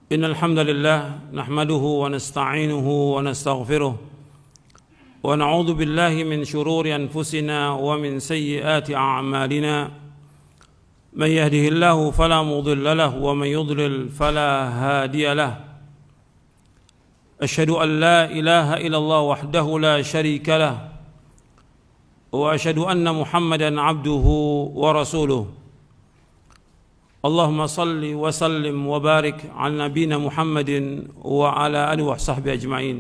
إن الحمد لله نحمده ونستعينه ونستغفره ونعوذ بالله من شرور أنفسنا ومن سيئات أعمالنا من يهده الله فلا مضل له ومن يضلل فلا هادي له أشهد أن لا إله إلا الله وحده لا شريك له وأشهد أن محمدا عبده ورسوله اللهم صل وسلم وبارك على نبينا محمد وعلى آله وصحبه أجمعين.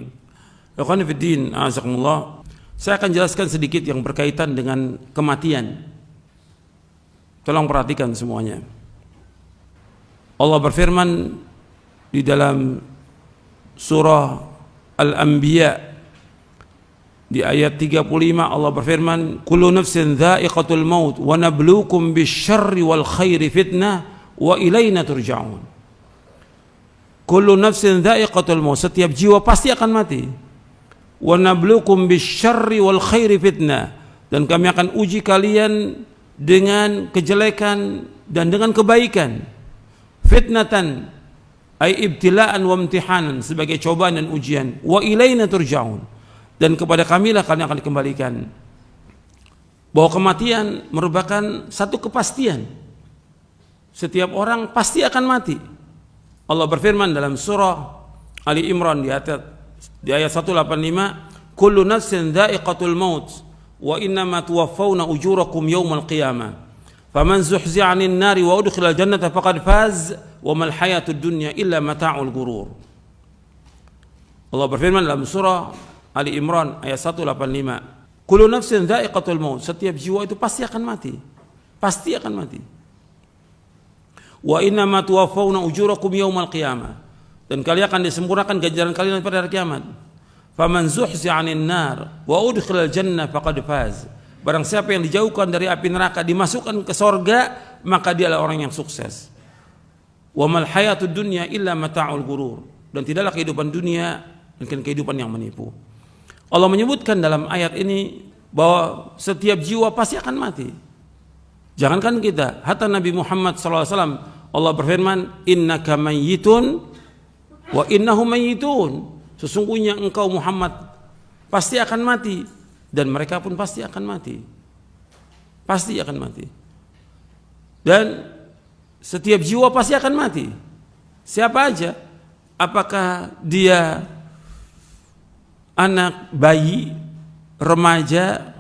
Ikhwan fiddin, azakumullah. Saya akan jelaskan sedikit yang berkaitan dengan kematian. Tolong perhatikan semuanya. Allah berfirman di dalam surah Al-Anbiya di ayat 35, Allah berfirman, "Kullu nafsin dha'iqatul maut wa nabluukum bisyarri wal khairi fitnah wa ilaina turja'un." Kullu nafsin dha'iqatul maut, setiap jiwa pasti akan mati. Wa nabluukum bisyarri wal khairi fitnah, dan kami akan uji kalian dengan kejelekan dan dengan kebaikan. Fitnatan ay ibtila'an wa imtihanan, sebagai cobaan dan ujian. Wa ilaina turja'un, dan kepada kamilah kalian akan dikembalikan. Bahwa kematian merupakan satu kepastian. Setiap orang pasti akan mati. Allah berfirman dalam surah Ali Imran di ayat 185, "Kullu nafsin dha'iqatul maut wa innama tuwaffawna ujurakum yawmal qiyamah. Faman zuhzi'a 'anil nari wa udkhilal jannata faqad faz wa mal hayatud dunya illa mata'ul ghurur." Allah berfirman dalam surah Ali Imran ayat 185, "Kullu nafsin dha'iqatul maut", setiap jiwa itu pasti akan mati. Pasti akan mati. "Wa innama tuwaffawna ujurakum yawmal qiyamah", dan kalian akan disempurnakan ganjaran kalian pada hari kiamat. "Faman zuhzi'a 'anil nar wa udkhilal jannah faqad faz", barang siapa yang dijauhkan dari api neraka dimasukkan ke sorga, maka dialah orang yang sukses. "Wa mal hayatud dunya illa mata'ul ghurur", dan tidaklah kehidupan dunia melainkan kehidupan yang menipu. Allah menyebutkan dalam ayat ini bahwa setiap jiwa pasti akan mati. Jangankan kita, hatta Nabi Muhammad SAW, Allah berfirman, "Innaka mayyitun wa innahum mayyitun", sesungguhnya engkau Muhammad pasti akan mati dan mereka pun pasti akan mati. Pasti akan mati. Dan setiap jiwa pasti akan mati. Siapa aja? Apakah dia anak, bayi, remaja,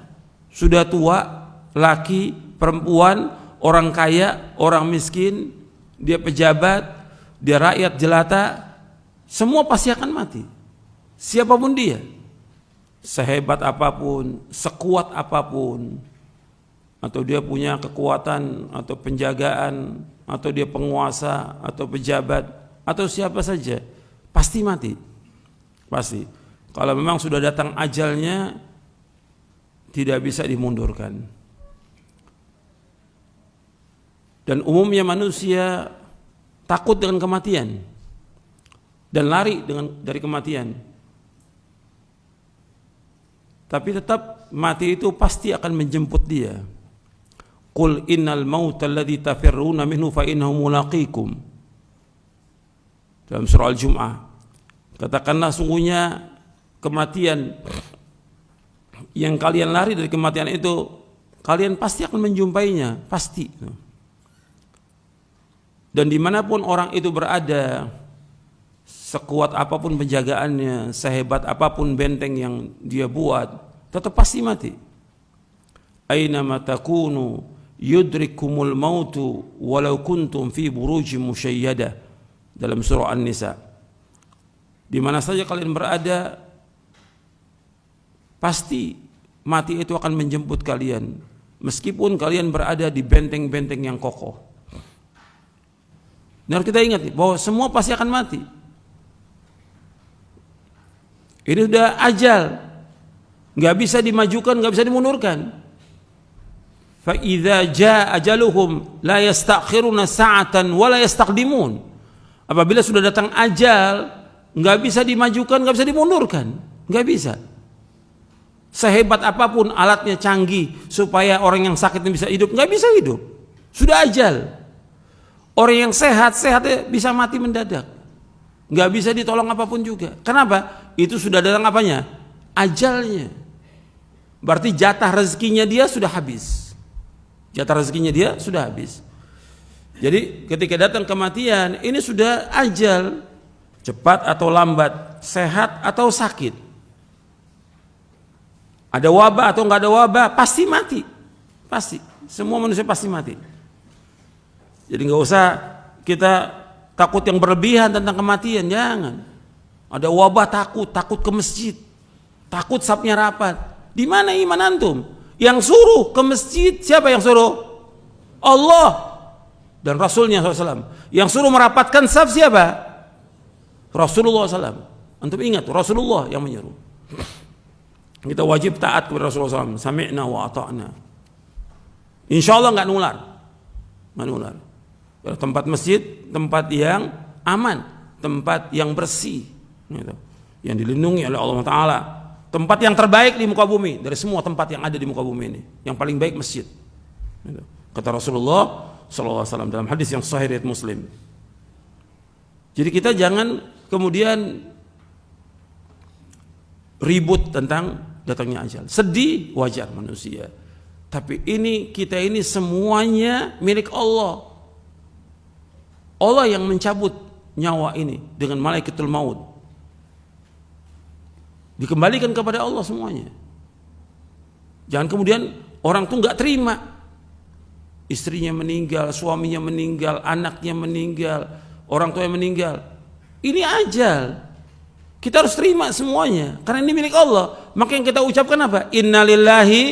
sudah tua, laki, perempuan, orang kaya, orang miskin, dia pejabat, dia rakyat jelata, semua pasti akan mati. Siapapun dia, sehebat apapun, sekuat apapun, atau dia punya kekuatan atau penjagaan, atau dia penguasa atau pejabat, atau siapa saja, pasti mati. Pasti. Kalau memang sudah datang ajalnya, tidak bisa dimundurkan. Dan umumnya manusia takut dengan kematian dan lari dari kematian. Tapi tetap mati itu pasti akan menjemput dia. "Qul innal mauta alladzi tafirruna minhu fa innahu mulaqikum", dalam surah Al-Jum'ah. Katakanlah, sungguhnya kematian yang kalian lari dari kematian itu, kalian pasti akan menjumpainya, pasti. Dan dimanapun orang itu berada, sekuat apapun penjagaannya, sehebat apapun benteng yang dia buat, tetap pasti mati. "Ainama takunu yudrikumul mautu walau kuntum fi burujim musyayyadah", dalam surah An-Nisa. Di mana saja kalian berada, pasti mati itu akan menjemput kalian, meskipun kalian berada di benteng-benteng yang kokoh. Dan kita ingat bahwa semua pasti akan mati. Ini sudah ajal, nggak bisa dimajukan, nggak bisa dimundurkan. "Fa idza jaa ajaluhum la yastakhiruna sa'atan wa la yastaqdimun", apabila sudah datang ajal, nggak bisa dimajukan, nggak bisa dimundurkan, nggak bisa. Sehebat apapun alatnya canggih supaya orang yang sakit bisa hidup, nggak bisa hidup. Sudah ajal. Orang yang sehat bisa mati mendadak. nggak bisa ditolong apapun juga. Kenapa? Itu sudah datang apanya? Ajalnya. Berarti jatah rezekinya dia sudah habis. Jatah rezekinya dia sudah habis. Jadi ketika datang kematian, ini sudah ajal, cepat atau lambat, sehat atau sakit, ada wabah atau nggak ada wabah, pasti mati. Pasti, semua manusia pasti mati. Jadi nggak usah kita takut yang berlebihan tentang kematian, jangan. Ada wabah takut ke masjid, takut sapnya rapat. Di mana iman antum? Yang suruh ke masjid siapa yang suruh? Allah dan Rasulnya SAW. Yang suruh merapatkan saf siapa? Rasulullah SAW. Antum ingat, Rasulullah yang menyuruh. Kita wajib taat kepada Rasulullah SAW. Sami'na wa ata'na. Insya Allah nggak nular. Tempat masjid, tempat yang aman, tempat yang bersih, gitu, yang dilindungi oleh Allah Taala. Tempat yang terbaik di muka bumi dari semua tempat yang ada di muka bumi ini. Yang paling baik masjid. Gitu. Kata Rasulullah SAW dalam hadis yang sahih riwayat Muslim. Jadi kita jangan kemudian ribut tentang datangnya ajal. Sedih wajar manusia. Tapi kita ini semuanya milik Allah. Allah yang mencabut nyawa ini dengan malaikatul maut. Dikembalikan kepada Allah semuanya. Jangan kemudian orang tuh nggak terima. Istrinya meninggal, suaminya meninggal, anaknya meninggal, orang tua yang meninggal. Ini ajal. Kita harus terima semuanya karena ini milik Allah. Maka yang kita ucapkan apa? Innalillahi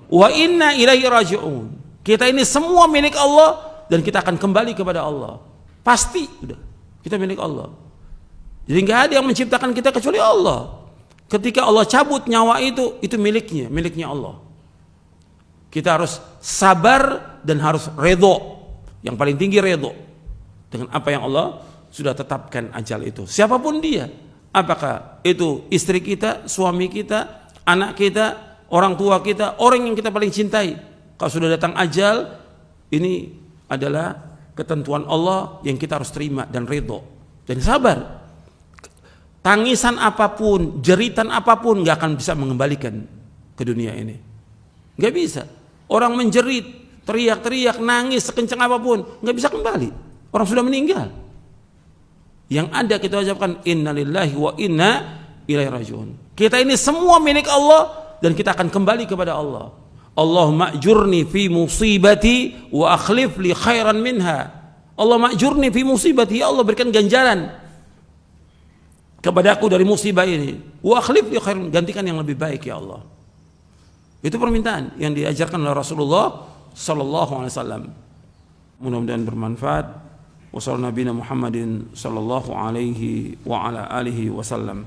wa inna ilaihi raji'un. Kita ini semua milik Allah dan kita akan kembali kepada Allah. Pasti udah. Kita milik Allah. Jadi nggak ada yang menciptakan kita kecuali Allah. Ketika Allah cabut nyawa itu miliknya Allah. Kita harus sabar dan harus redho. Yang paling tinggi redho dengan apa yang Allah sudah tetapkan ajal itu. Siapapun dia, apakah itu istri kita, suami kita, anak kita, orang tua kita, orang yang kita paling cintai. Kalau sudah datang ajal, ini adalah ketentuan Allah yang kita harus terima dan redho dan sabar. Tangisan apapun, jeritan apapun gak akan bisa mengembalikan ke dunia ini. Gak bisa. Orang menjerit, teriak-teriak, nangis sekencang apapun, gak bisa kembali. Orang sudah meninggal. Yang ada kita ucapkan innalillahi wa inna ilaihi raji'un. Kita ini semua milik Allah dan kita akan kembali kepada Allah. Allahumma ajurni fi musibati wa akhlif li khairan minha. Allahumma ajurni fi musibati, ya Allah berikan ganjaran kepada aku dari musibah ini. Wa akhlif li khairan, gantikan yang lebih baik ya Allah. Itu permintaan yang diajarkan oleh Rasulullah sallallahu alaihi wasallam. Mudah-mudahan bermanfaat. Wassallallahu Muhammadin sallallahu alaihi wa ala alihi wasallam.